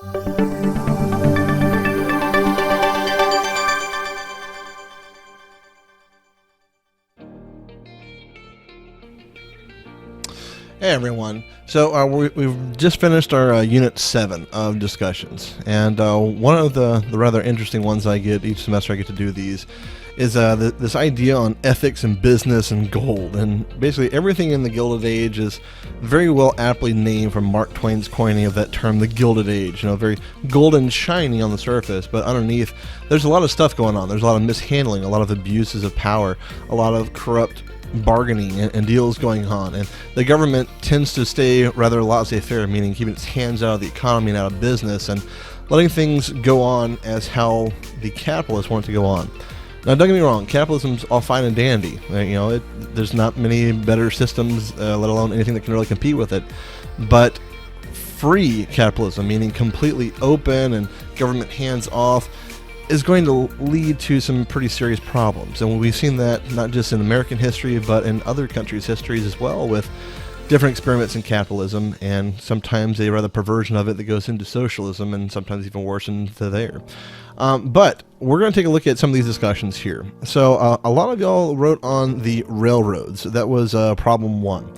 Hey everyone, so we've just finished our Unit 7 of discussions, and one of the rather interesting ones I get each semester I get to do these is this idea on ethics and business and gold, and basically everything in the Gilded Age is very well aptly named from Mark Twain's coining of that term, the Gilded Age, very golden shiny on the surface, but underneath there's a lot of stuff going on. There's a lot of mishandling, a lot of abuses of power, a lot of corrupt bargaining and deals going on, and the government tends to stay rather laissez-faire, meaning keeping its hands out of the economy and out of business and letting things go on as how the capitalists want it to go on. Now, don't get me wrong, capitalism's all fine and dandy. There's not many better systems, let alone anything that can really compete with it. But free capitalism, meaning completely open and government hands off, is going to lead to some pretty serious problems. And we've seen that not just in American history, but in other countries' histories as well, with different experiments in capitalism, and sometimes a rather perversion of it that goes into socialism, and sometimes even worse into there. But we're going to take a look at some of these discussions here. So a lot of y'all wrote on the railroads. That was problem 1.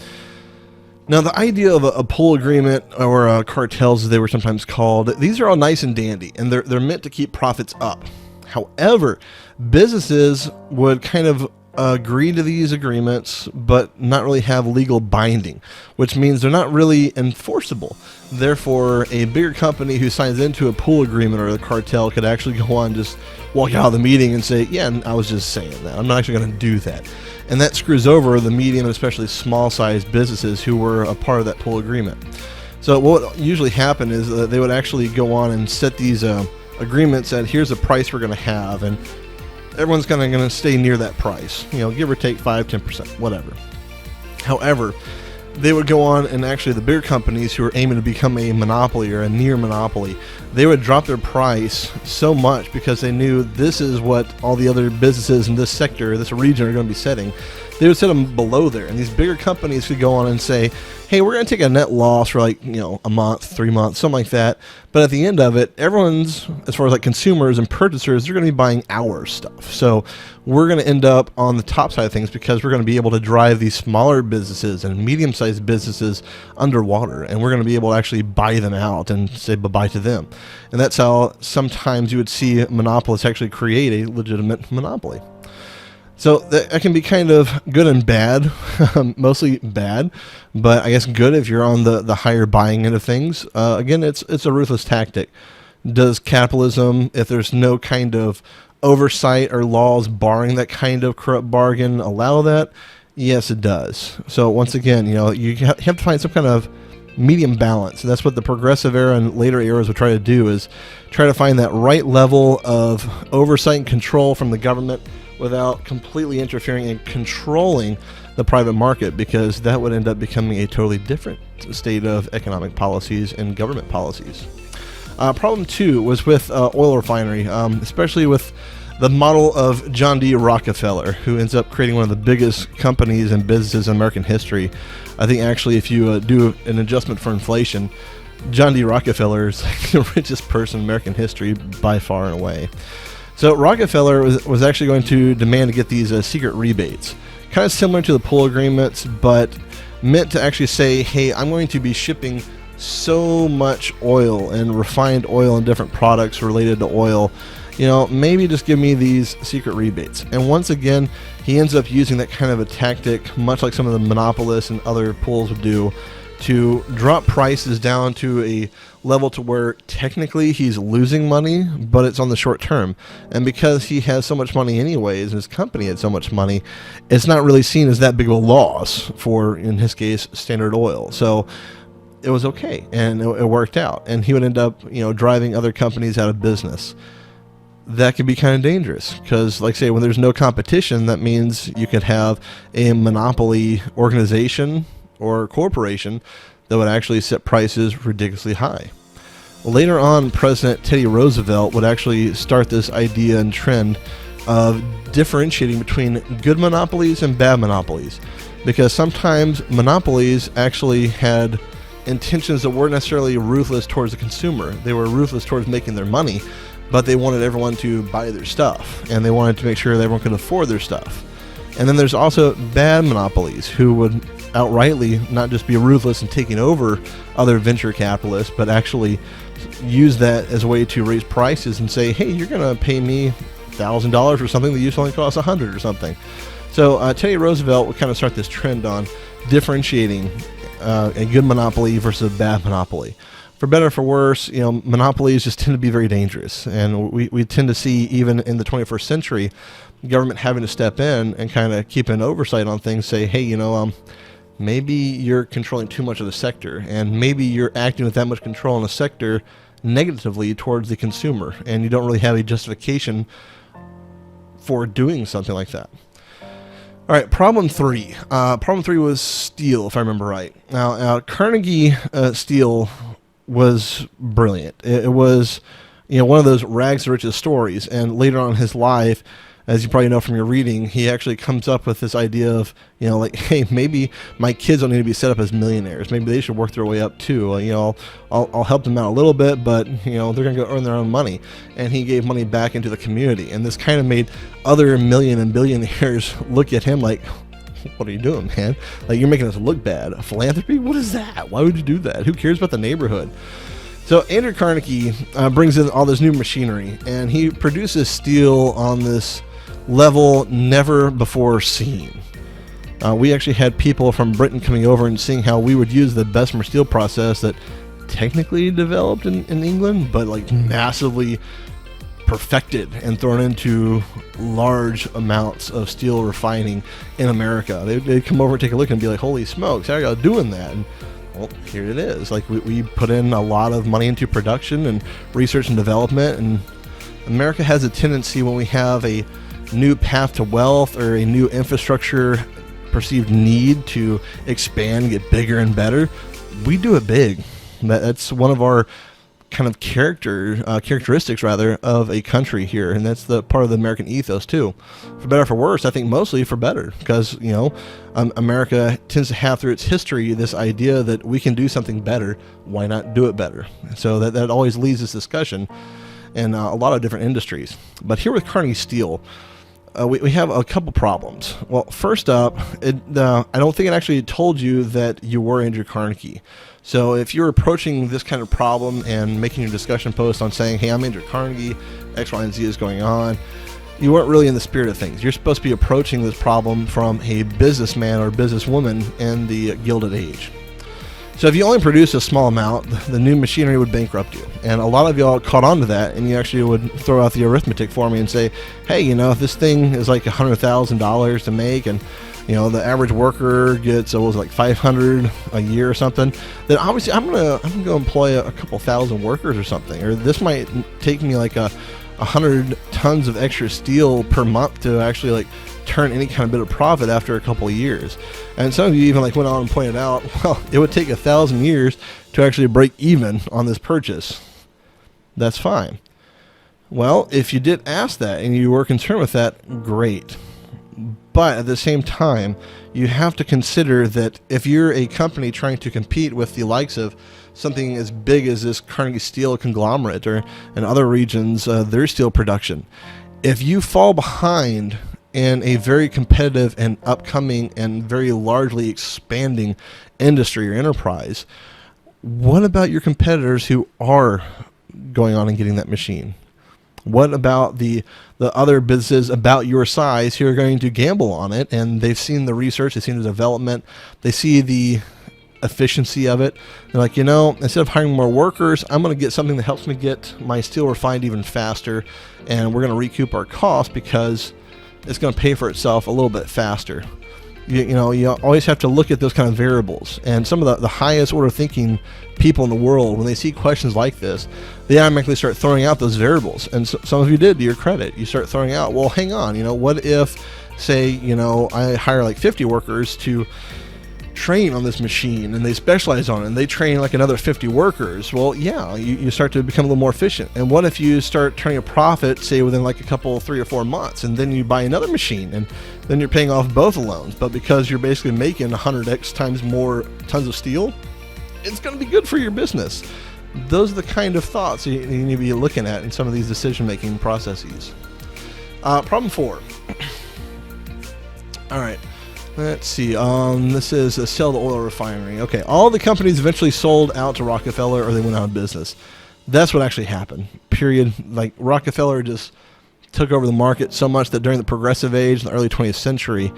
Now, the idea of a pull agreement, or cartels as they were sometimes called, these are all nice and dandy, and they're meant to keep profits up. However, businesses would kind of agree to these agreements, but not really have legal binding, which means they're not really enforceable. Therefore, a bigger company who signs into a pull agreement or a cartel could actually go on, just walk out of the meeting and say, yeah, I was just saying that. I'm not actually going to do that. And that screws over the medium and especially small-sized businesses who were a part of that pull agreement. So what would usually happen is that they would actually go on and set these agreements at, here's the price we're going to have, and everyone's going to stay near that price, give or take 5-10%, whatever. However, they would go on, and actually the bigger companies who are aiming to become a monopoly or a near monopoly, they would drop their price so much because they knew this is what all the other businesses in this sector, this region, are going to be setting. They would set them below there, and these bigger companies could go on and say, hey, we're going to take a net loss for a month, 3 months, something like that. But at the end of it, everyone's, as far as consumers and purchasers, they're going to be buying our stuff. So we're going to end up on the top side of things because we're going to be able to drive these smaller businesses and medium-sized businesses underwater, and we're going to be able to actually buy them out and say bye-bye to them. And that's how sometimes you would see monopolists actually create a legitimate monopoly. So that can be kind of good and bad, mostly bad, but I guess good if you're on the higher buying end of things. Again, it's a ruthless tactic. Does capitalism, if there's no kind of oversight or laws barring that kind of corrupt bargain, allow that? Yes, it does. So once again, you have to find some kind of medium balance, and that's what the progressive era and later eras would try to do, is try to find that right level of oversight and control from the government without completely interfering and controlling the private market, because that would end up becoming a totally different state of economic policies and government policies. Problem 2 was with oil refinery, especially with the model of John D. Rockefeller, who ends up creating one of the biggest companies and businesses in American history. I think actually if you do an adjustment for inflation, John D. Rockefeller is the richest person in American history by far and away. So Rockefeller was actually going to demand to get these secret rebates, kind of similar to the pull agreements, but meant to actually say, hey, I'm going to be shipping so much oil and refined oil and different products related to oil, maybe just give me these secret rebates. And once again, he ends up using that kind of a tactic, much like some of the monopolists and other pulls would do, to drop prices down to a level to where technically he's losing money, but it's on the short term. And because he has so much money anyways, and his company had so much money, it's not really seen as that big of a loss for, in his case, Standard Oil. So it was okay, and it worked out. And he would end up, driving other companies out of business. That can be kind of dangerous because, like I say, when there's no competition, that means you could have a monopoly organization or corporation that would actually set prices ridiculously high. Later on, President Teddy Roosevelt would actually start this idea and trend of differentiating between good monopolies and bad monopolies, because sometimes monopolies actually had intentions that weren't necessarily ruthless towards the consumer. They were ruthless towards making their money, but they wanted everyone to buy their stuff, and they wanted to make sure that everyone could afford their stuff. And then there's also bad monopolies who would outrightly not just be ruthless in taking over other venture capitalists, but actually use that as a way to raise prices and say, hey, you're going to pay me $1,000 for something that used to only cost $100 or something. So Teddy Roosevelt would kind of start this trend on differentiating a good monopoly versus a bad monopoly. For better or for worse, monopolies just tend to be very dangerous. And we tend to see, even in the 21st century, government having to step in and kind of keep an oversight on things, say, hey, maybe you're controlling too much of the sector, and maybe you're acting with that much control in the sector negatively towards the consumer, and you don't really have a justification for doing something like that. All right, problem three. Problem three was steel, if I remember right. Now Carnegie Steel was brilliant. It was, one of those rags to riches stories. And later on in his life, as you probably know from your reading, he actually comes up with this idea of, hey, maybe my kids don't need to be set up as millionaires. Maybe they should work their way up too. I'll help them out a little bit, but they're going to go earn their own money. And he gave money back into the community, and this kind of made other million and billionaires look at him like, what are you doing, man? Like, you're making us look bad. Philanthropy? What is that? Why would you do that? Who cares about the neighborhood? So Andrew Carnegie brings in all this new machinery, and he produces steel on this level never before seen. We actually had people from Britain coming over and seeing how we would use the Bessemer steel process that technically developed in England, but like massively perfected and thrown into large amounts of steel refining in America. They'd come over and take a look and be like, holy smokes, how are y'all doing that? And well, here it is. Like, we put in a lot of money into production and research and development, and America has a tendency, when we have a new path to wealth or a new infrastructure perceived need to expand, get bigger and better, we do it big. That's one of our kind of characteristics rather of a country here, and that's the part of the American ethos too. For better or for worse, I think mostly for better, because America tends to have through its history this idea that we can do something better. Why not do it better? So that always leads this discussion in a lot of different industries. But here with Carnegie Steel, we have a couple problems. Well, first up, I don't think it actually told you that you were Andrew Carnegie. So if you're approaching this kind of problem and making your discussion post on saying, hey, I'm Andrew Carnegie, X, Y, and Z is going on, you weren't really in the spirit of things. You're supposed to be approaching this problem from a businessman or businesswoman in the Gilded Age. So if you only produce a small amount, the new machinery would bankrupt you. And a lot of y'all caught on to that, and you actually would throw out the arithmetic for me and say, hey, if this thing is like $100,000 to make, and the average worker gets like $500 a year or something, then obviously I'm gonna go employ a couple thousand workers or something. Or this might take me like 100 tons of extra steel per month to actually like turn any kind of bit of profit after a couple of years. And some of you even went on and pointed out, well, it would take 1,000 years to actually break even on this purchase. That's fine. Well, if you did ask that and you were concerned with that, great. But at the same time, you have to consider that if you're a company trying to compete with the likes of something as big as this Carnegie Steel conglomerate or in other regions, their steel production, if you fall behind in a very competitive and upcoming and very largely expanding industry or enterprise, what about your competitors who are going on and getting that machine? What about the other businesses about your size who are going to gamble on it, and they've seen the research, they've seen the development, they see the efficiency of it. They're like, instead of hiring more workers, I'm going to get something that helps me get my steel refined even faster, and we're going to recoup our costs because it's going to pay for itself a little bit faster. You always have to look at those kind of variables. And some of the highest order thinking people in the world, when they see questions like this, they automatically start throwing out those variables. And so, some of you did, to your credit. You start throwing out, well, hang on, what if, say, I hire like 50 workers to train on this machine, and they specialize on it, and they train like another 50 workers. Well, yeah, you start to become a little more efficient. And what if you start turning a profit, say, within like a couple, 3 or 4 months, and then you buy another machine, and then you're paying off both the loans, but because you're basically making 100x times more tons of steel, it's going to be good for your business. Those are the kind of thoughts you need to be looking at in some of these decision-making processes. Problem 4. All right. Let's see. This is a sell the oil refinery. Okay, all the companies eventually sold out to Rockefeller or they went out of business. That's what actually happened. Period. Like Rockefeller just took over the market so much that during the progressive age in the early 20th century,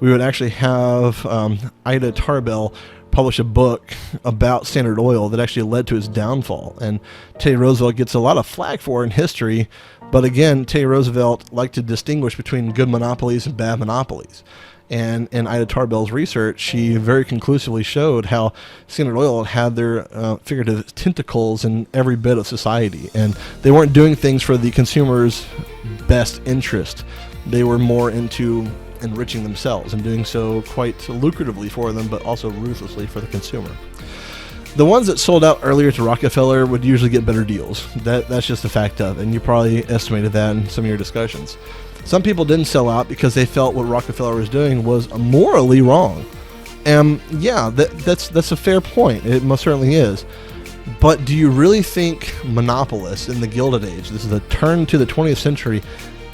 we would actually have Ida Tarbell publish a book about Standard Oil that actually led to its downfall. And Teddy Roosevelt gets a lot of flack for it in history. But again, Teddy Roosevelt liked to distinguish between good monopolies and bad monopolies. And in Ida Tarbell's research, she very conclusively showed how Standard Oil had their figurative tentacles in every bit of society. And they weren't doing things for the consumer's best interest. They were more into enriching themselves and doing so quite lucratively for them, but also ruthlessly for the consumer. The ones that sold out earlier to Rockefeller would usually get better deals. That's just a fact of it, and you probably estimated that in some of your discussions. Some people didn't sell out because they felt what Rockefeller was doing was morally wrong. And yeah, that's a fair point. It most certainly is. But do you really think monopolists in the Gilded Age, this is a turn to the 20th century,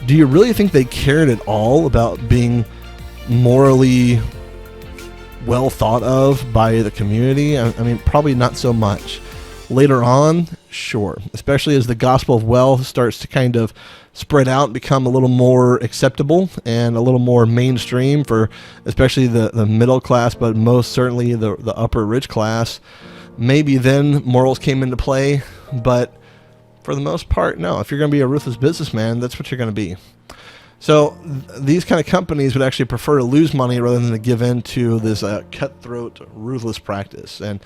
do you really think they cared at all about being morally well thought of by the community? I mean, probably not so much. Later on, sure. Especially as the gospel of wealth starts to kind of spread out and become a little more acceptable and a little more mainstream for especially the middle class, but most certainly the upper rich class. Maybe then morals came into play, but for the most part, no. If you're going to be a ruthless businessman, that's what you're going to be. So these kind of companies would actually prefer to lose money rather than to give in to this cutthroat, ruthless practice. And,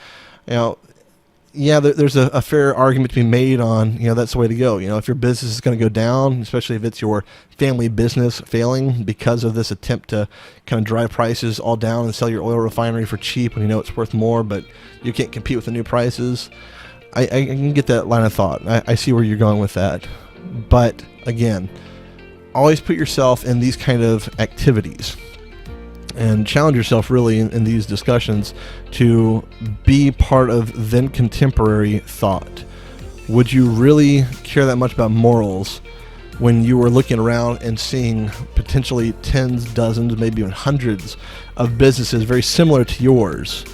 yeah, there's a fair argument to be made on, that's the way to go. If your business is going to go down, especially if it's your family business failing because of this attempt to kind of drive prices all down and sell your oil refinery for cheap when you know it's worth more, but you can't compete with the new prices. I can get that line of thought. I see where you're going with that. But again, always put yourself in these kind of activities and challenge yourself really in these discussions to be part of then contemporary thought. Would you really care that much about morals when you were looking around and seeing potentially tens, dozens, maybe even hundreds of businesses very similar to yours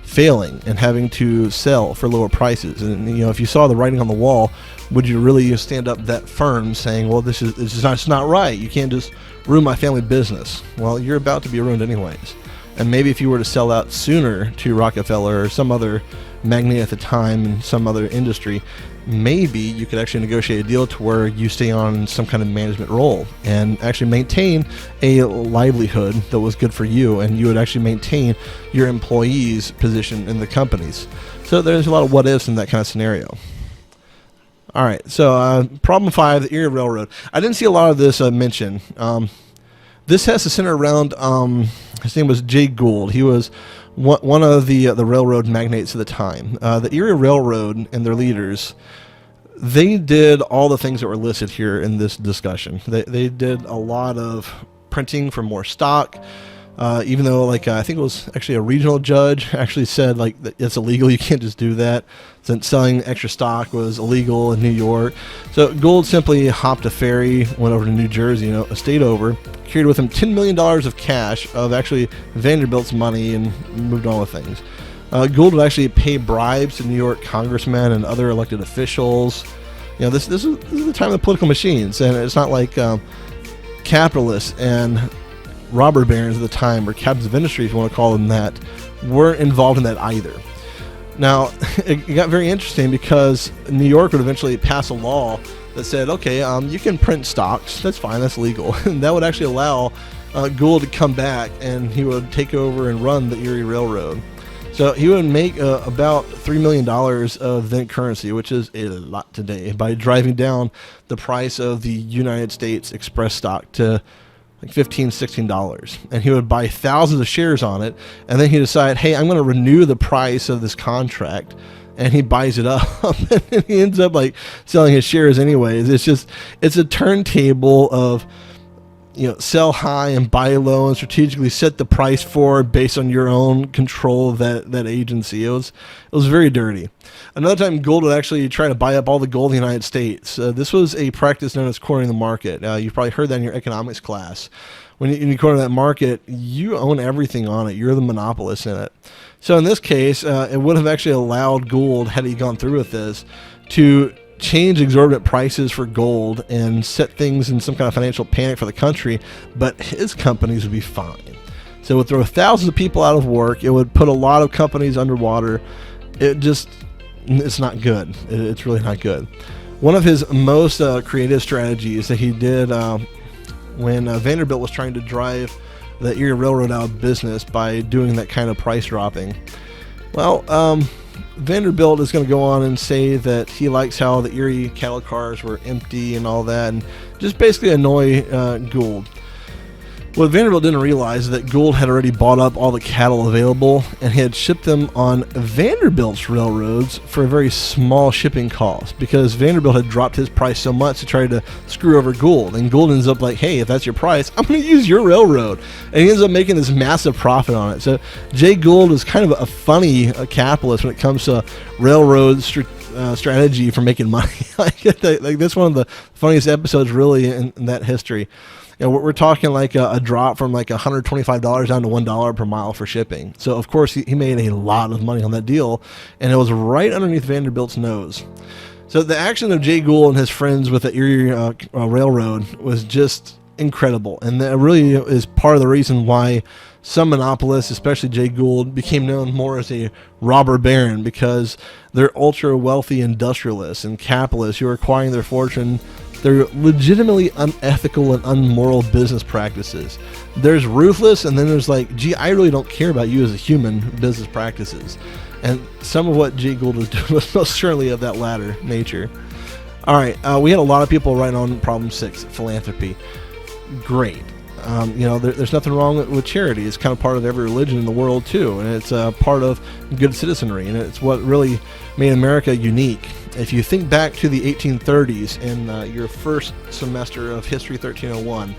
failing and having to sell for lower prices? And if you saw the writing on the wall, would you really stand up that firm saying, well, this is not right, you can't just ruin my family business? Well, you're about to be ruined anyways. And maybe if you were to sell out sooner to Rockefeller or some other magnate at the time in some other industry, maybe you could actually negotiate a deal to where you stay on some kind of management role and actually maintain a livelihood that was good for you, and you would actually maintain your employees' position in the companies. So there's a lot of what ifs in that kind of scenario. All right, so problem 5, the Erie Railroad. I didn't see a lot of this mentioned. This has to center around, his name was Jay Gould. He was one of the railroad magnates at the time. The Erie Railroad and their leaders, they did all the things that were listed here in this discussion. They did a lot of printing for more stock. Even though, I think it was actually a regional judge actually said, that it's illegal, you can't just do that, since selling extra stock was illegal in New York. So Gould simply hopped a ferry, went over to New Jersey, a state over, carried with him $10 million of cash of actually Vanderbilt's money, and moved on with things. Gould would actually pay bribes to New York congressmen and other elected officials. This is the time of the political machines, and it's not like capitalists and robber barons at the time, or captains of industry, if you want to call them that, weren't involved in that either. Now, it got very interesting because New York would eventually pass a law that said, okay, you can print stocks, that's fine, that's legal. And that would actually allow Gould to come back, and he would take over and run the Erie Railroad. So he would make about $3 million of then currency, which is a lot today, by driving down the price of the United States Express stock to $15, $16, and he would buy thousands of shares on it, and then he decide, hey, I'm going to renew the price of this contract, and he buys it up, and he ends up selling his shares anyways. It's a turntable of sell high and buy low and strategically set the price for based on your own control of that agency. It was very dirty. Another time, gold would actually try to buy up all the gold in the United States. This was a practice known as cornering the market. You've probably heard that in your economics class. When you corner that market, you own everything on it. You're the monopolist in it. So in this case, it would have actually allowed gold, had he gone through with this, to change exorbitant prices for gold and set things in some kind of financial panic for the country, but his companies would be fine. So it would throw thousands of people out of work. It would put a lot of companies underwater. It's not good. It's really not good. One of his most creative strategies that he did when Vanderbilt was trying to drive the Erie Railroad out of business by doing that kind of price dropping. Well, Vanderbilt is going to go on and say that he likes how the Erie cattle cars were empty and all that, and just basically annoy Gould. What Vanderbilt didn't realize is that Gould had already bought up all the cattle available and he had shipped them on Vanderbilt's railroads for a very small shipping cost, because Vanderbilt had dropped his price so much to try to screw over Gould. And Gould ends up like, hey, if that's your price, I'm going to use your railroad. And he ends up making this massive profit on it. So Jay Gould is kind of a funny capitalist when it comes to railroad strategy for making money. Like that's one of the funniest episodes really in that history. We're talking like a drop from like $125 down to $1 per mile for shipping. So of course he made a lot of money on that deal, and it was right underneath Vanderbilt's nose. So the action of Jay Gould and his friends with the Erie Railroad was just incredible, and that really is part of the reason why some monopolists, especially Jay Gould, became known more as a robber baron, because they're ultra wealthy industrialists and capitalists who are acquiring their fortune. They're legitimately unethical and unmoral business practices. There's ruthless, and then there's like, gee, I really don't care about you as a human business practices. And some of what Jay Gould was doing was most certainly of that latter nature. All right, we had a lot of people write on problem 6, philanthropy. Great. There's nothing wrong with charity. It's kind of part of every religion in the world too, and it's part of good citizenry, and it's what really made America unique. If you think back to the 1830s in your first semester of History 1301,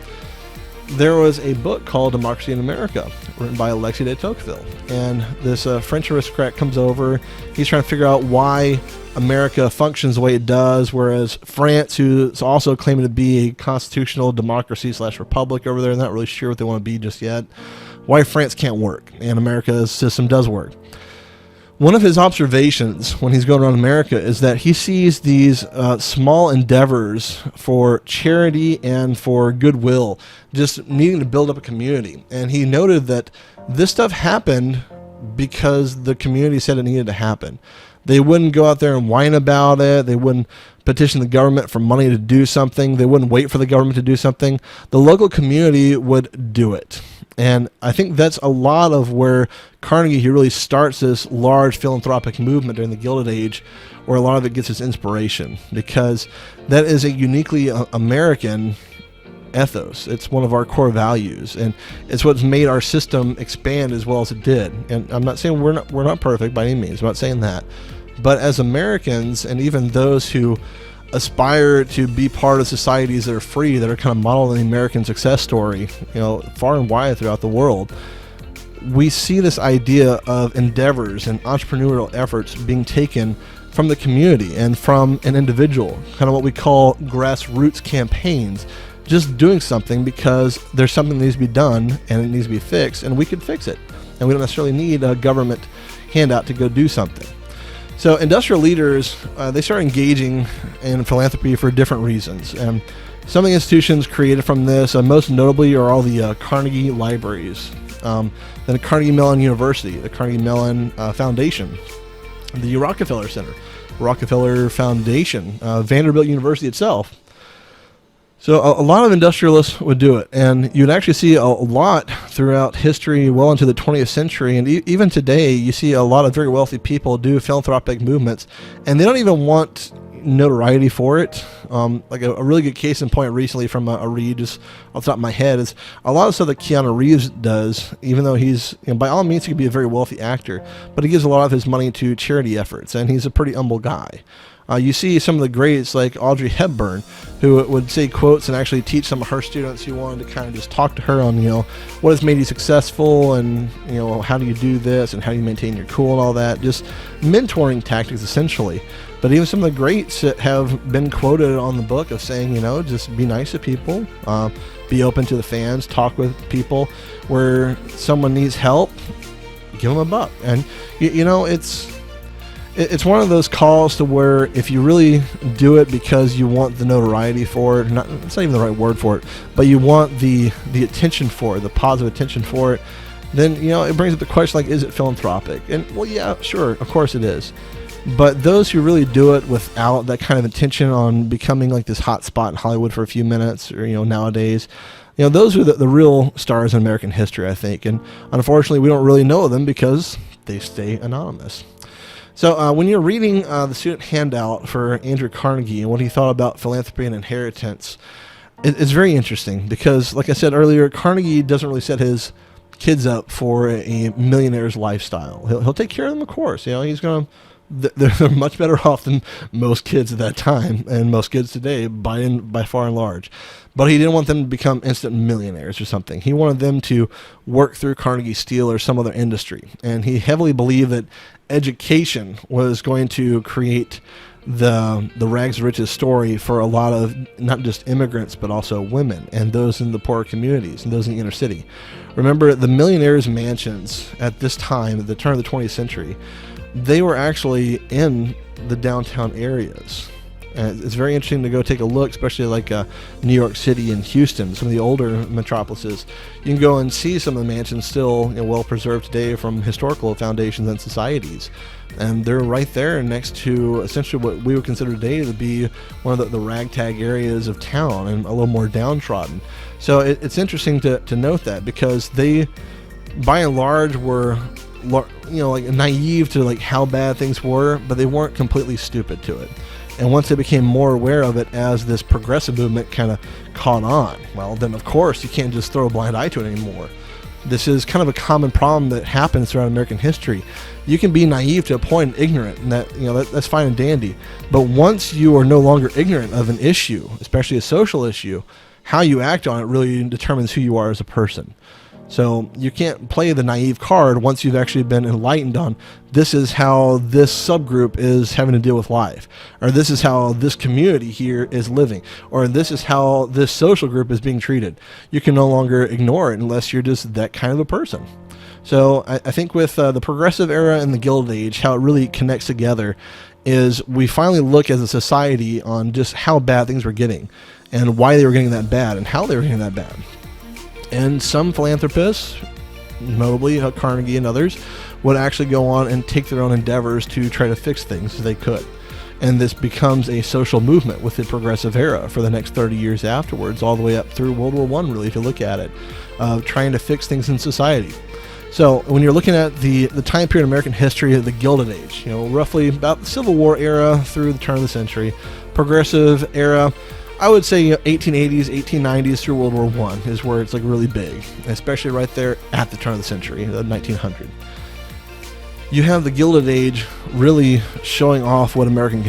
there was a book called Democracy in America, written by Alexis de Tocqueville. And this French aristocrat comes over. He's trying to figure out why America functions the way it does, whereas France, who's also claiming to be a constitutional democracy / republic over there, not really sure what they want to be just yet, why France can't work, and America's system does work. One of his observations when he's going around America is that he sees these small endeavors for charity and for goodwill, just needing to build up a community. And he noted that this stuff happened because the community said it needed to happen. They wouldn't go out there and whine about it. They wouldn't petition the government for money to do something. They wouldn't wait for the government to do something. The local community would do it. And I think that's a lot of where Carnegie, he really starts this large philanthropic movement during the Gilded Age, where a lot of it gets its inspiration, because that is a uniquely American ethos. It's one of our core values, and it's what's made our system expand as well as it did. And I'm not saying we're not perfect by any means. I'm not saying that. But as Americans, and even those who aspire to be part of societies that are free, that are kind of modeling the American success story, far and wide throughout the world, we see this idea of endeavors and entrepreneurial efforts being taken from the community and from an individual, kind of what we call grassroots campaigns, just doing something because there's something that needs to be done and it needs to be fixed, and we could fix it, and we don't necessarily need a government handout to go do something. So industrial leaders, they start engaging in philanthropy for different reasons. And some of the institutions created from this, most notably, are all the Carnegie libraries, then the Carnegie Mellon University, the Carnegie Mellon Foundation, the Rockefeller Center, Rockefeller Foundation, Vanderbilt University itself. So a lot of industrialists would do it, and you'd actually see a lot throughout history well into the 20th century, and even today you see a lot of very wealthy people do philanthropic movements, and they don't even want notoriety for it. Like a really good case in point recently from a read just off the top of my head is a lot of stuff that Keanu Reeves does, even though he's, by all means, he could be a very wealthy actor, but he gives a lot of his money to charity efforts, and he's a pretty humble guy. You see some of the greats like Audrey Hepburn, who would say quotes and actually teach some of her students who wanted to kind of just talk to her on, what has made you successful, and, how do you do this, and how do you maintain your cool and all that. Just mentoring tactics, essentially. But even some of the greats that have been quoted on the book of saying, just be nice to people, be open to the fans, talk with people. Where someone needs help, give them a buck. And, it's one of those calls to where if you really do it because you want the notoriety for it, it's not even the right word for it, but you want the attention for it, the positive attention for it, then, it brings up the question, like, is it philanthropic? And, well, yeah, sure, of course it is. But those who really do it without that kind of intention on becoming like this hot spot in Hollywood for a few minutes, or, nowadays, those are the real stars in American history, I think. And unfortunately, we don't really know them because they stay anonymous. So when you're reading the student handout for Andrew Carnegie and what he thought about philanthropy and inheritance, it's very interesting because, like I said earlier, Carnegie doesn't really set his kids up for a millionaire's lifestyle. He'll take care of them, of course. He's going to... They're much better off than most kids at that time and most kids today by far and large. But he didn't want them to become instant millionaires or something. He wanted them to work through Carnegie Steel or some other industry. And he heavily believed that education was going to create the rags to riches story for a lot of not just immigrants but also women and those in the poorer communities and those in the inner city. Remember, the millionaires' mansions at this time, at the turn of the 20th century, they were actually in the downtown areas. And it's very interesting to go take a look, especially like New York City and Houston, some of the older metropolises. You can go and see some of the mansions still well preserved today from historical foundations and societies. And they're right there next to essentially what we would consider today to be one of the ragtag areas of town and a little more downtrodden. So it's interesting to note that because they, by and large, were like naive to like how bad things were, but they weren't completely stupid to it. And once they became more aware of it as this progressive movement kind of caught on, well, then of course you can't just throw a blind eye to it anymore. This is kind of a common problem that happens throughout American history. You can be naive to a point and ignorant, and that's fine and dandy. But once you are no longer ignorant of an issue, especially a social issue, how you act on it really determines who you are as a person. So you can't play the naive card once you've actually been enlightened on this is how this subgroup is having to deal with life, or this is how this community here is living, or this is how this social group is being treated. You can no longer ignore it unless you're just that kind of a person. So I think with the progressive era and the Gilded Age, how it really connects together is we finally look as a society on just how bad things were getting and why they were getting that bad and how they were getting that bad. And some philanthropists, notably Carnegie and others, would actually go on and take their own endeavors to try to fix things as they could. And this becomes a social movement with the progressive era for the next 30 years afterwards, all the way up through World War I, really, if you look at it, trying to fix things in society. So when you're looking at the time period in American history of the Gilded Age, roughly about the Civil War era through the turn of the century, progressive era, I would say 1880s, 1890s through World War I is where it's like really big, especially right there at the turn of the century, the 1900. You have the Gilded Age really showing off what America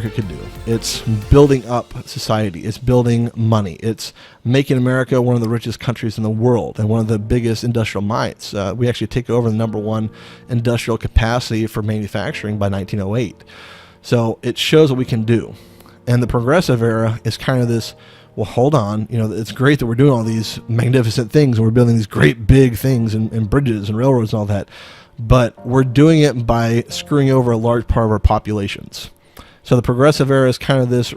could do. It's building up society. It's building money. It's making America one of the richest countries in the world and one of the biggest industrial mights. We actually take over the #1 industrial capacity for manufacturing by 1908. So it shows what we can do. And the progressive era is kind of this, well, hold on, it's great that we're doing all these magnificent things and we're building these great big things and bridges and railroads and all that, but we're doing it by screwing over a large part of our populations. So the progressive era is kind of this,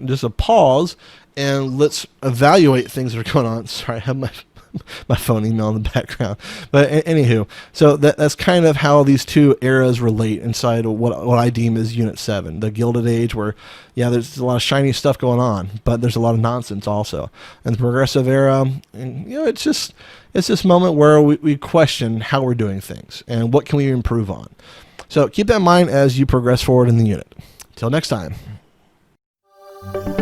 just a pause and let's evaluate things that are going on. Sorry, I have my phone email in the background. But anywho, so that's kind of how these two eras relate inside of what I deem as Unit 7. The Gilded Age where, yeah, there's a lot of shiny stuff going on, but there's a lot of nonsense also. And the progressive era, it's this moment where we question how we're doing things and what can we improve on. So keep that in mind as you progress forward in the unit. Till next time. you.